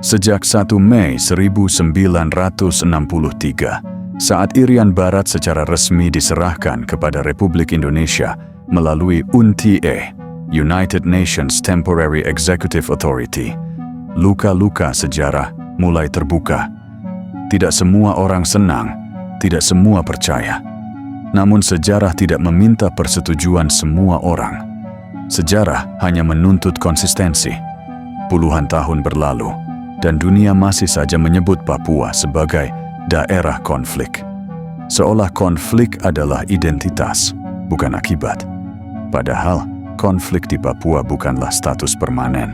Sejak 1 Mei 1963, saat Irian Barat secara resmi diserahkan kepada Republik Indonesia melalui UNTA, United Nations Temporary Executive Authority, luka-luka sejarah mulai terbuka. Tidak semua orang senang, tidak semua percaya. Namun sejarah tidak meminta persetujuan semua orang. Sejarah hanya menuntut konsistensi. Puluhan tahun berlalu, dan dunia masih saja menyebut Papua sebagai daerah konflik. Seolah konflik adalah identitas, bukan akibat. Padahal, konflik di Papua bukanlah status permanen.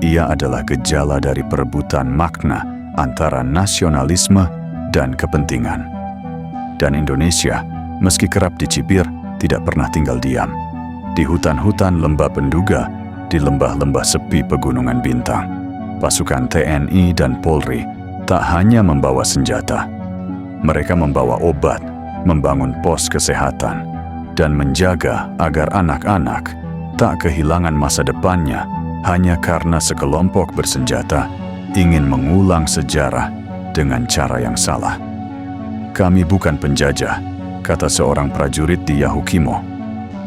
Ia adalah gejala dari perebutan makna antara nasionalisme dan kepentingan. Dan Indonesia, meski kerap dicibir, tidak pernah tinggal diam. Di hutan-hutan lembah Benduga, di lembah-lembah sepi Pegunungan Bintang, pasukan TNI dan Polri tak hanya membawa senjata. Mereka membawa obat, membangun pos kesehatan, dan menjaga agar anak-anak tak kehilangan masa depannya hanya karena sekelompok bersenjata ingin mengulang sejarah dengan cara yang salah. Kami bukan penjajah, kata seorang prajurit di Yahukimo.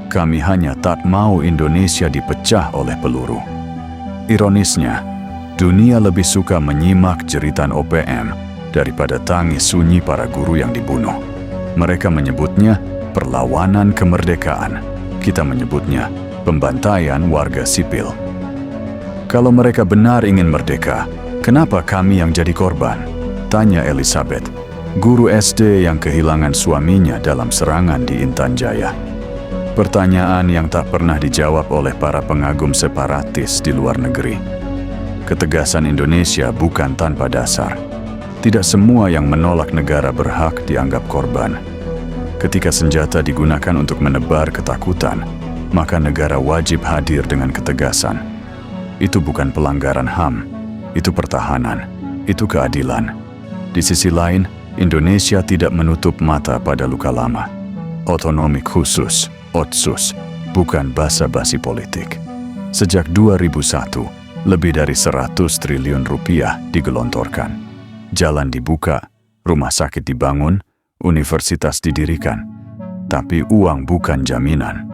Kami hanya tak mau Indonesia dipecah oleh peluru. Ironisnya, dunia lebih suka menyimak jeritan OPM daripada tangis sunyi para guru yang dibunuh. Mereka menyebutnya perlawanan kemerdekaan. Kita menyebutnya pembantaian warga sipil. Kalau mereka benar ingin merdeka, kenapa kami yang jadi korban? Tanya Elizabeth, guru SD yang kehilangan suaminya dalam serangan di Intan Jaya. Pertanyaan yang tak pernah dijawab oleh para pengagum separatis di luar negeri. Ketegasan Indonesia bukan tanpa dasar. Tidak semua yang menolak negara berhak dianggap korban. Ketika senjata digunakan untuk menebar ketakutan, maka negara wajib hadir dengan ketegasan. Itu bukan pelanggaran HAM, itu pertahanan, itu keadilan. Di sisi lain, Indonesia tidak menutup mata pada luka lama. Otonomi khusus, Otsus, bukan basa-basi politik. Sejak 2001, lebih dari 100 triliun rupiah digelontorkan. Jalan dibuka, rumah sakit dibangun, universitas didirikan. Tapi uang bukan jaminan.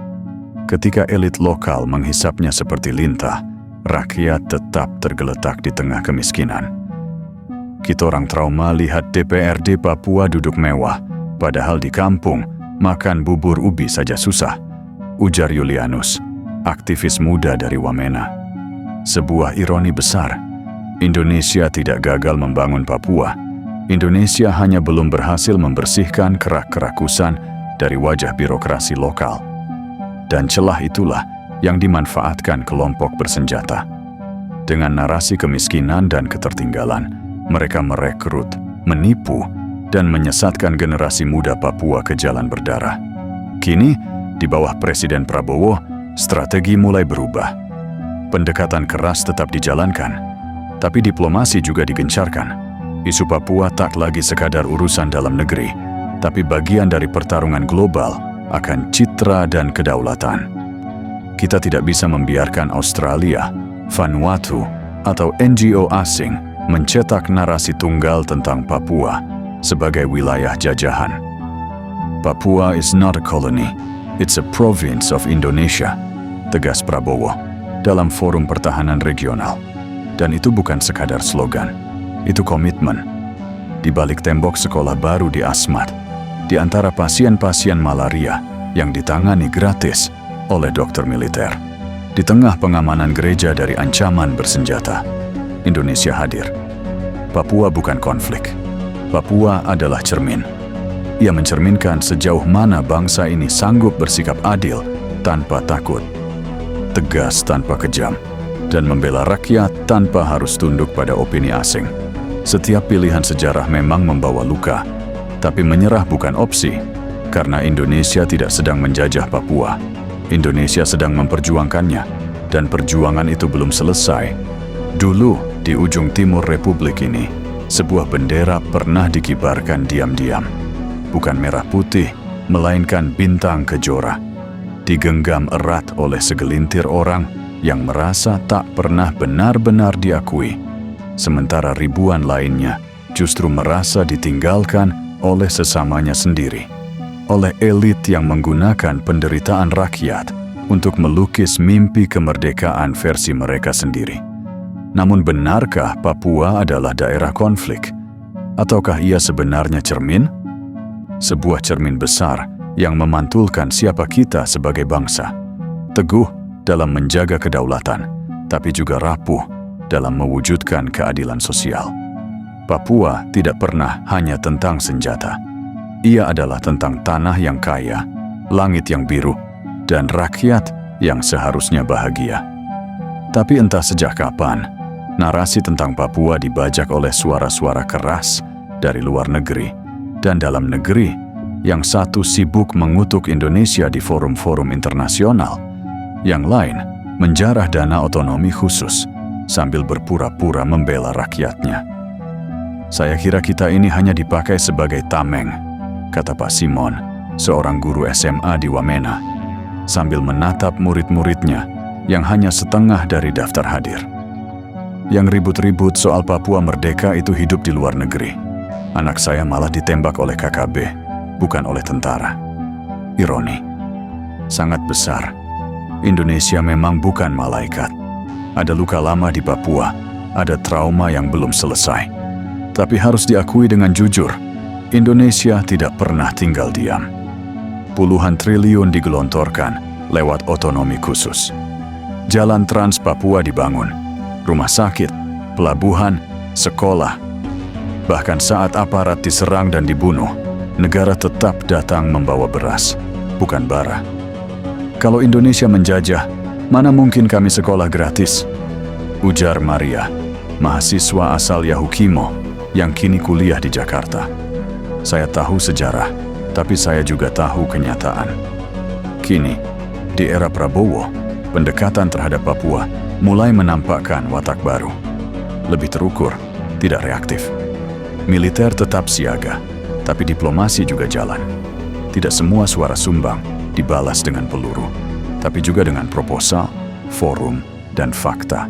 Ketika elit lokal menghisapnya seperti lintah, rakyat tetap tergeletak di tengah kemiskinan. Kita orang trauma lihat DPRD Papua duduk mewah, padahal di kampung makan bubur ubi saja susah, ujar Julianus, aktivis muda dari Wamena. Sebuah ironi besar. Indonesia tidak gagal membangun Papua. Indonesia hanya belum berhasil membersihkan kerak-kerakusan dari wajah birokrasi lokal. Dan celah itulah yang dimanfaatkan kelompok bersenjata. Dengan narasi kemiskinan dan ketertinggalan, mereka merekrut, menipu, dan menyesatkan generasi muda Papua ke jalan berdarah. Kini, di bawah Presiden Prabowo, strategi mulai berubah. Pendekatan keras tetap dijalankan, tapi diplomasi juga digencarkan. Isu Papua tak lagi sekadar urusan dalam negeri, tapi bagian dari pertarungan global akan citra dan kedaulatan. Kita tidak bisa membiarkan Australia, Vanuatu, atau NGO asing mencetak narasi tunggal tentang Papua sebagai wilayah jajahan. Papua is not a colony, it's a province of Indonesia, tegas Prabowo dalam forum pertahanan regional. Dan itu bukan sekadar slogan, itu komitmen. Di balik tembok sekolah baru di Asmat, di antara pasien-pasien malaria yang ditangani gratis oleh dokter militer, di tengah pengamanan gereja dari ancaman bersenjata, Indonesia hadir. Papua bukan konflik. Papua adalah cermin. Ia mencerminkan sejauh mana bangsa ini sanggup bersikap adil tanpa takut, tegas tanpa kejam, dan membela rakyat tanpa harus tunduk pada opini asing. Setiap pilihan sejarah memang membawa luka, tapi menyerah bukan opsi, karena Indonesia tidak sedang menjajah Papua. Indonesia sedang memperjuangkannya, dan perjuangan itu belum selesai. Dulu, di ujung timur Republik ini, sebuah bendera pernah dikibarkan diam-diam. Bukan merah putih, melainkan bintang kejora. Digenggam erat oleh segelintir orang yang merasa tak pernah benar-benar diakui. sementara ribuan lainnya justru merasa ditinggalkan oleh sesamanya sendiri, oleh elit yang menggunakan penderitaan rakyat untuk melukis mimpi kemerdekaan versi mereka sendiri. Namun benarkah Papua adalah daerah konflik? Ataukah ia sebenarnya cermin? Sebuah cermin besar yang memantulkan siapa kita sebagai bangsa. Teguh dalam menjaga kedaulatan, tapi juga rapuh dalam mewujudkan keadilan sosial. Papua tidak pernah hanya tentang senjata. Ia adalah tentang tanah yang kaya, langit yang biru, dan rakyat yang seharusnya bahagia. Tapi entah sejak kapan, narasi tentang Papua dibajak oleh suara-suara keras dari luar negeri dan dalam negeri, yang satu sibuk mengutuk Indonesia di forum-forum internasional, yang lain menjarah dana otonomi khusus sambil berpura-pura membela rakyatnya. Saya kira kita ini hanya dipakai sebagai tameng, kata Pak Simon, seorang guru SMA di Wamena, sambil menatap murid-muridnya yang hanya setengah dari daftar hadir. Yang ribut-ribut soal Papua merdeka itu hidup di luar negeri. Anak saya malah ditembak oleh KKB, bukan oleh tentara. Ironi. Sangat besar. Indonesia memang bukan malaikat. Ada luka lama di Papua, ada trauma yang belum selesai. Tapi harus diakui dengan jujur, Indonesia tidak pernah tinggal diam. Puluhan triliun digelontorkan lewat otonomi khusus. Jalan Trans Papua dibangun, rumah sakit, pelabuhan, sekolah. Bahkan saat aparat diserang dan dibunuh, negara tetap datang membawa beras, bukan bara. Kalau Indonesia menjajah, mana mungkin kami sekolah gratis? Ujar Maria, mahasiswa asal Yahukimo yang kini kuliah di Jakarta. Saya tahu sejarah, tapi saya juga tahu kenyataan. Kini, di era Prabowo, pendekatan terhadap Papua mulai menampakkan watak baru. Lebih terukur, tidak reaktif. Militer tetap siaga, tapi diplomasi juga jalan. Tidak semua suara sumbang dibalas dengan peluru, tapi juga dengan proposal, forum, dan fakta.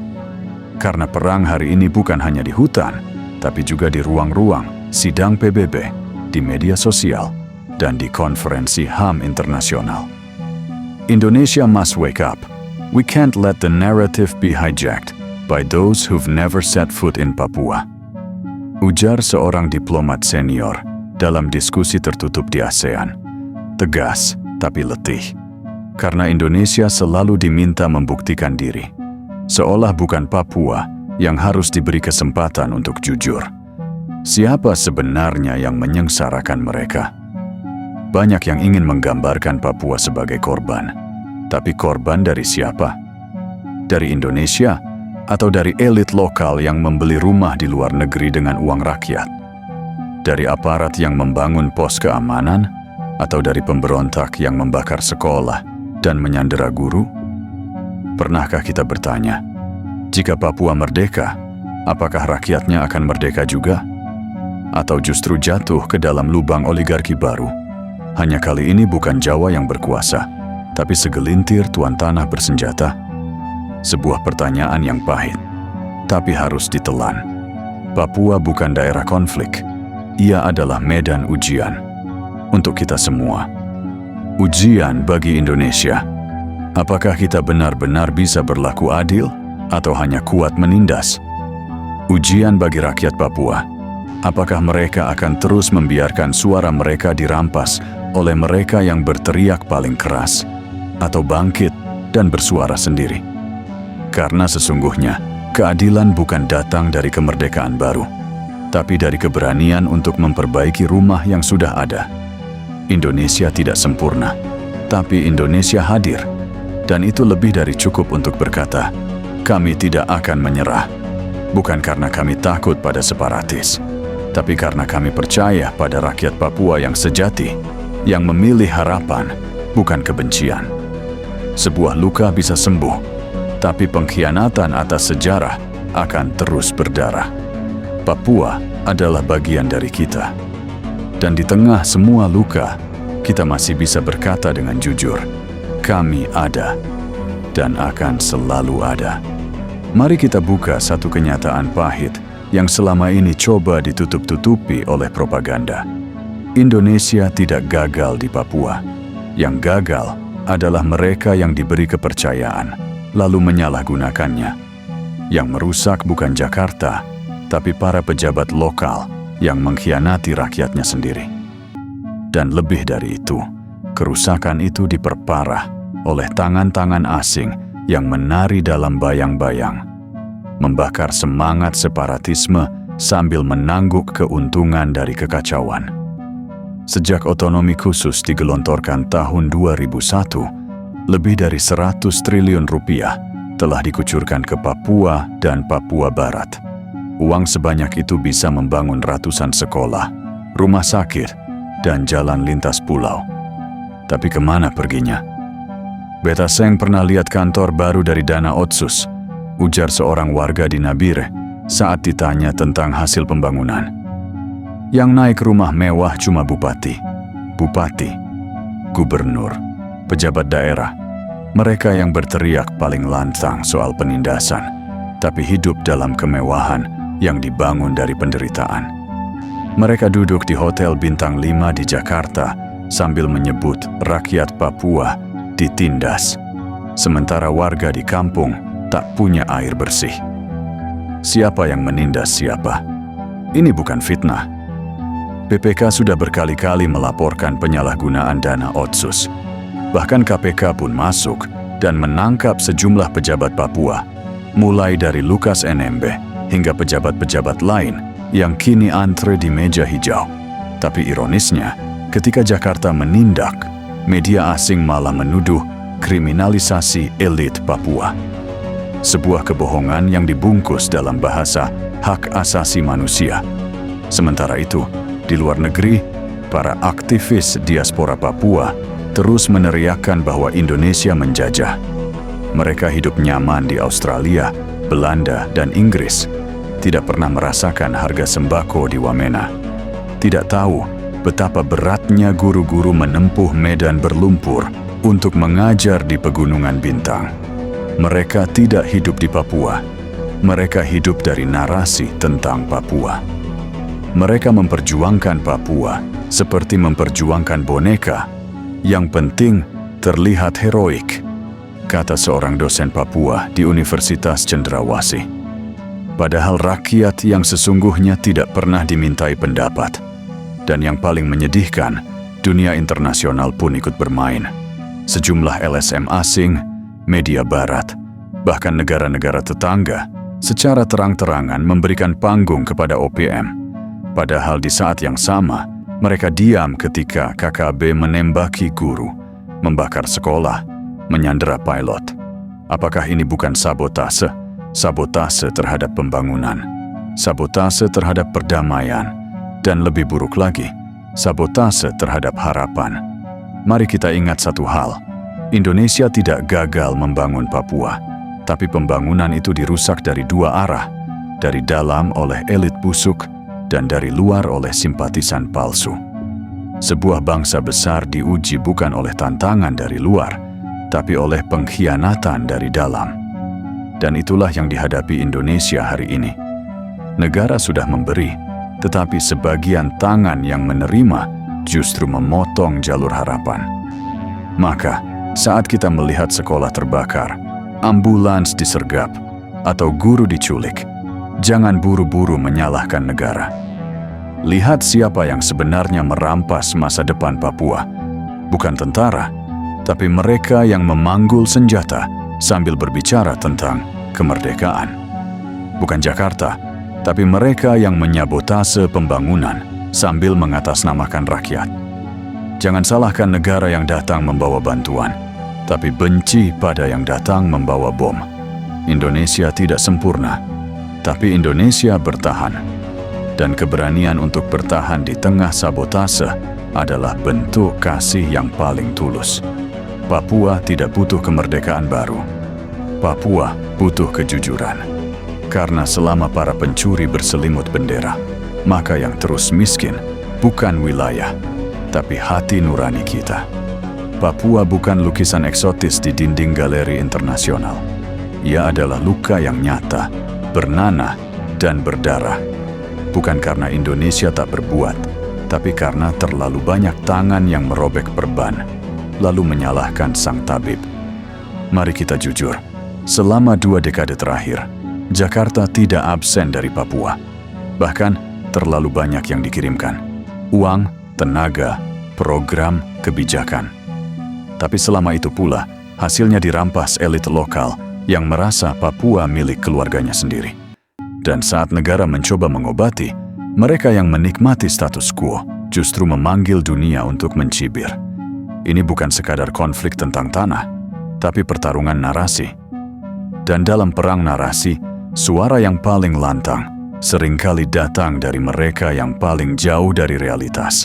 Karena perang hari ini bukan hanya di hutan, tapi juga di ruang-ruang sidang PBB, di media sosial, dan di konferensi HAM internasional. Indonesia must wake up. We can't let the narrative be hijacked by those who've never set foot in Papua. Ujar seorang diplomat senior dalam diskusi tertutup di ASEAN. Tegas, tapi letih. Karena Indonesia selalu diminta membuktikan diri. Seolah bukan Papua yang harus diberi kesempatan untuk jujur. Siapa sebenarnya yang menyengsarakan mereka? Banyak yang ingin menggambarkan Papua sebagai korban. Tapi korban dari siapa? Dari Indonesia atau dari elit lokal yang membeli rumah di luar negeri dengan uang rakyat? Dari aparat yang membangun pos keamanan atau dari pemberontak yang membakar sekolah dan menyandera guru? Pernahkah kita bertanya, jika Papua merdeka, apakah rakyatnya akan merdeka juga? Atau justru jatuh ke dalam lubang oligarki baru? Hanya kali ini bukan Jawa yang berkuasa, tapi segelintir tuan tanah bersenjata? Sebuah pertanyaan yang pahit, tapi harus ditelan. Papua bukan daerah konflik, ia adalah medan ujian. Untuk kita semua. Ujian bagi Indonesia. Apakah kita benar-benar bisa berlaku adil atau hanya kuat menindas? Ujian bagi rakyat Papua. Apakah mereka akan terus membiarkan suara mereka dirampas oleh mereka yang berteriak paling keras, atau bangkit dan bersuara sendiri? Karena sesungguhnya, keadilan bukan datang dari kemerdekaan baru, tapi dari keberanian untuk memperbaiki rumah yang sudah ada. Indonesia tidak sempurna, tapi Indonesia hadir. Dan itu lebih dari cukup untuk berkata, kami tidak akan menyerah. Bukan karena kami takut pada separatis, tapi karena kami percaya pada rakyat Papua yang sejati, yang memilih harapan, bukan kebencian. Sebuah luka bisa sembuh, tapi pengkhianatan atas sejarah akan terus berdarah. Papua adalah bagian dari kita. Dan di tengah semua luka, kita masih bisa berkata dengan jujur, kami ada dan akan selalu ada. Mari kita buka satu kenyataan pahit yang selama ini coba ditutup-tutupi oleh propaganda. Indonesia tidak gagal di Papua. Yang gagal adalah mereka yang diberi kepercayaan, lalu menyalahgunakannya. Yang merusak bukan Jakarta, tapi para pejabat lokal yang mengkhianati rakyatnya sendiri. Dan lebih dari itu, kerusakan itu diperparah oleh tangan-tangan asing yang menari dalam bayang-bayang, membakar semangat separatisme sambil menangguk keuntungan dari kekacauan. Sejak otonomi khusus digelontorkan tahun 2001, lebih dari 100 triliun rupiah telah dikucurkan ke Papua dan Papua Barat. Uang sebanyak itu bisa membangun ratusan sekolah, rumah sakit, dan jalan lintas pulau. Tapi kemana perginya? Beta Seng pernah lihat kantor baru dari dana Otsus, ujar seorang warga di Nabire saat ditanya tentang hasil pembangunan. Yang naik rumah mewah cuma bupati, gubernur, pejabat daerah. Mereka yang berteriak paling lantang soal penindasan, tapi hidup dalam kemewahan yang dibangun dari penderitaan. Mereka duduk di hotel bintang 5 di Jakarta sambil menyebut rakyat Papua ditindas, sementara warga di kampung tak punya air bersih. Siapa yang menindas siapa? Ini bukan fitnah. BPK sudah berkali-kali melaporkan penyalahgunaan dana Otsus. Bahkan KPK pun masuk dan menangkap sejumlah pejabat Papua, mulai dari Lukas NMB hingga pejabat-pejabat lain yang kini antre di meja hijau. Tapi ironisnya, ketika Jakarta menindak, media asing malah menuduh kriminalisasi elit Papua. Sebuah kebohongan yang dibungkus dalam bahasa hak asasi manusia. Sementara itu, di luar negeri, para aktivis diaspora Papua terus meneriakkan bahwa Indonesia menjajah. Mereka hidup nyaman di Australia, Belanda, dan Inggris, tidak pernah merasakan harga sembako di Wamena. Tidak tahu betapa beratnya guru-guru menempuh medan berlumpur untuk mengajar di Pegunungan Bintang. Mereka tidak hidup di Papua. Mereka hidup dari narasi tentang Papua. Mereka memperjuangkan Papua seperti memperjuangkan boneka. Yang penting terlihat heroik, kata seorang dosen Papua di Universitas Cendrawasih. Padahal rakyat yang sesungguhnya tidak pernah dimintai pendapat. Dan yang paling menyedihkan, dunia internasional pun ikut bermain. Sejumlah LSM asing, media barat, bahkan negara-negara tetangga secara terang-terangan memberikan panggung kepada OPM. Padahal di saat yang sama, mereka diam ketika KKB menembaki guru, membakar sekolah, menyandera pilot. Apakah ini bukan sabotase? Sabotase terhadap pembangunan, sabotase terhadap perdamaian, dan lebih buruk lagi, sabotase terhadap harapan. Mari kita ingat satu hal, Indonesia tidak gagal membangun Papua, tapi pembangunan itu dirusak dari dua arah, dari dalam oleh elit busuk, dan dari luar oleh simpatisan palsu. Sebuah bangsa besar diuji bukan oleh tantangan dari luar, tapi oleh pengkhianatan dari dalam. Dan itulah yang dihadapi Indonesia hari ini. Negara sudah memberi, tetapi sebagian tangan yang menerima justru memotong jalur harapan. Maka, saat kita melihat sekolah terbakar, ambulans disergap, atau guru diculik, jangan buru-buru menyalahkan negara. Lihat siapa yang sebenarnya merampas masa depan Papua. Bukan tentara, tapi mereka yang memanggul senjata sambil berbicara tentang kemerdekaan. Bukan Jakarta, tapi mereka yang menyabotase pembangunan sambil mengatasnamakan rakyat. Jangan salahkan negara yang datang membawa bantuan, tapi benci pada yang datang membawa bom. Indonesia tidak sempurna, tapi Indonesia bertahan. Dan keberanian untuk bertahan di tengah sabotase adalah bentuk kasih yang paling tulus. Papua tidak butuh kemerdekaan baru. Papua butuh kejujuran. Karena selama para pencuri berselimut bendera, maka yang terus miskin bukan wilayah, tapi hati nurani kita. Papua bukan lukisan eksotis di dinding galeri internasional. Ia adalah luka yang nyata, bernanah, dan berdarah. Bukan karena Indonesia tak berbuat, tapi karena terlalu banyak tangan yang merobek perban, lalu menyalahkan sang tabib. Mari kita jujur, selama 2 dekade terakhir, Jakarta tidak absen dari Papua. Bahkan terlalu banyak yang dikirimkan. Uang, tenaga, program, kebijakan. Tapi selama itu pula, hasilnya dirampas elit lokal yang merasa Papua milik keluarganya sendiri. Dan saat negara mencoba mengobati, mereka yang menikmati status quo justru memanggil dunia untuk mencibir. Ini bukan sekadar konflik tentang tanah, tapi pertarungan narasi. Dan dalam perang narasi, suara yang paling lantang seringkali datang dari mereka yang paling jauh dari realitas.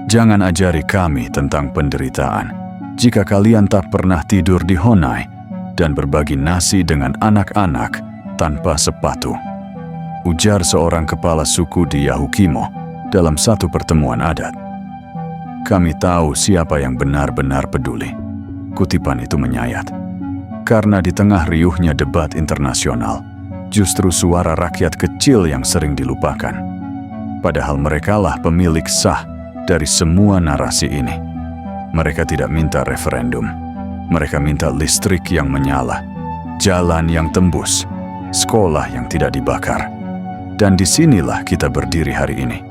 Jangan ajari kami tentang penderitaan jika kalian tak pernah tidur di Honai dan berbagi nasi dengan anak-anak tanpa sepatu. Ujar seorang kepala suku di Yahukimo dalam satu pertemuan adat. Kami tahu siapa yang benar-benar peduli. Kutipan itu menyayat. Karena di tengah riuhnya debat internasional, justru suara rakyat kecil yang sering dilupakan. Padahal merekalah pemilik sah dari semua narasi ini. Mereka tidak minta referendum. Mereka minta listrik yang menyala, jalan yang tembus, sekolah yang tidak dibakar. Dan disinilah kita berdiri hari ini.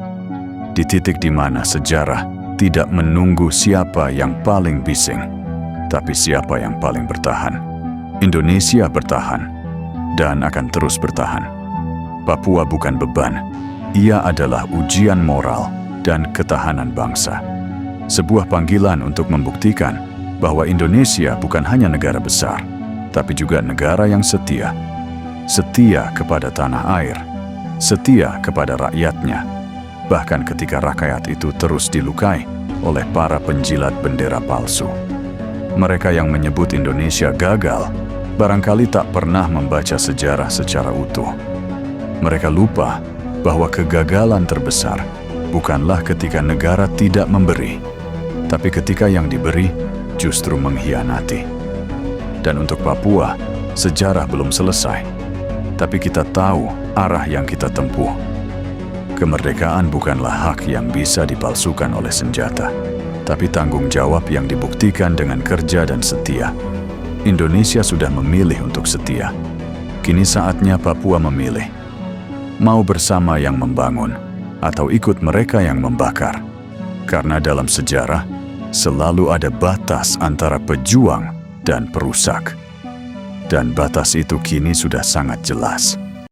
Di titik di mana sejarah tidak menunggu siapa yang paling bising, tapi siapa yang paling bertahan. Indonesia bertahan dan akan terus bertahan. Papua bukan beban, ia adalah ujian moral dan ketahanan bangsa. Sebuah panggilan untuk membuktikan bahwa Indonesia bukan hanya negara besar, tapi juga negara yang setia. Setia kepada tanah air, setia kepada rakyatnya, bahkan ketika rakyat itu terus dilukai oleh para penjilat bendera palsu. Mereka yang menyebut Indonesia gagal, barangkali tak pernah membaca sejarah secara utuh. Mereka lupa bahwa kegagalan terbesar bukanlah ketika negara tidak memberi, tapi ketika yang diberi justru mengkhianati. Dan untuk Papua, sejarah belum selesai, tapi kita tahu arah yang kita tempuh. Kemerdekaan bukanlah hak yang bisa dipalsukan oleh senjata, tapi tanggung jawab yang dibuktikan dengan kerja dan setia. Indonesia sudah memilih untuk setia. Kini saatnya Papua memilih. Mau bersama yang membangun, atau ikut mereka yang membakar. Karena dalam sejarah, selalu ada batas antara pejuang dan perusak. Dan batas itu kini sudah sangat jelas.